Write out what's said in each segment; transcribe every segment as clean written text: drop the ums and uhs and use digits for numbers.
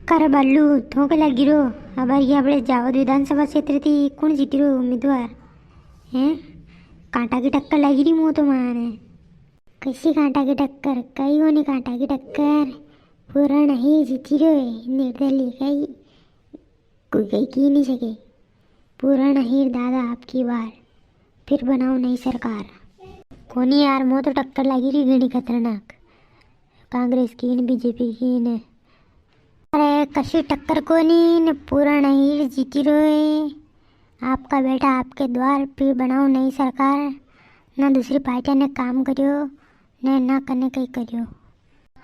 कर बालू थोक लागिरो अबार આપણે જાવદ વિધાનસભા ક્ષેત્રથી કોણ જીત્યો उम्मीदवार हैं? कांटा की टक्कर लगी रही मुँह तो माने कैसी कांटा की टक्कर कई होनी कांटा की टक्कर पूरा नहीं जीती रे निर्दलीय कई कोई कई की नहीं सके पूरा नहीं दादा आपकी बार फिर बनाओ नई सरकार कोनी यार मुँह तो टक्कर लगी रही घनी खतरनाक कांग्रेस की न बीजेपी की न अरे कशी टक्कर कोनी न पूरा नहीं जीती रोए आपका बेटा आपके द्वार फिर बनाओ नई सरकार ना दूसरी पार्टियाँ ने काम करियो न ना करने कहीं करियो।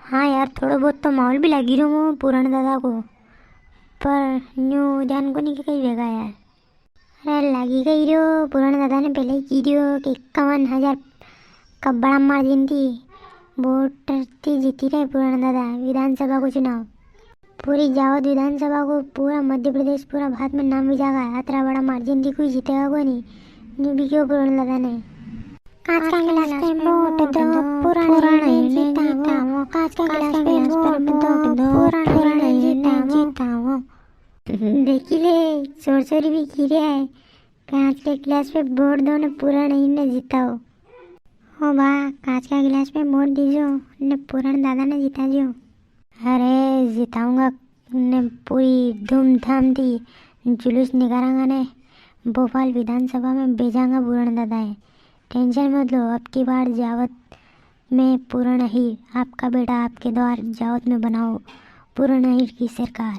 हाँ यार थोड़ा बहुत तो माहौल भी लगी रहो वो पुराने दादा को पर न्यू ध्यान को नहीं कहीं रहेगा यार। अरे लगी गई रहो पुराने दादा ने पहले ही की रहो कि 51,000 का बड़ा मार्जिन थी वोट थी जीती रहे पुराने दादा विधानसभा को चुनाव पूरी जावद विधानसभा को पूरा मध्य प्रदेश पूरा भारत में नाम भी जागा इतना बड़ा मार्जिन थी कोई जीतेगा को नहीं भी क्यों पुराने दादा ने कांच का गिलास पे वोट दो पुराने जीताओ कांच का गिलास पे वोट दो पुराने जीताओ देखी ले चोर चोरी भी की रहा है कांच के गिलास पे वोट दो ने पुराने ने जीताओ हो बा कांच का गिलास पे वोट दीजो ने पुराने दादा ने जीता जो अरे जिताऊंगा ने पूरी धूमधाम थी जुलूस निकालेंगे ने भोपाल विधानसभा में भेजांगा पुराने दादा है टेंशन मत लो अब की बार जावत में पूरा नहीं आपका बेटा आपके द्वार जावत में बनाओ पूरा नहीं की सरकार।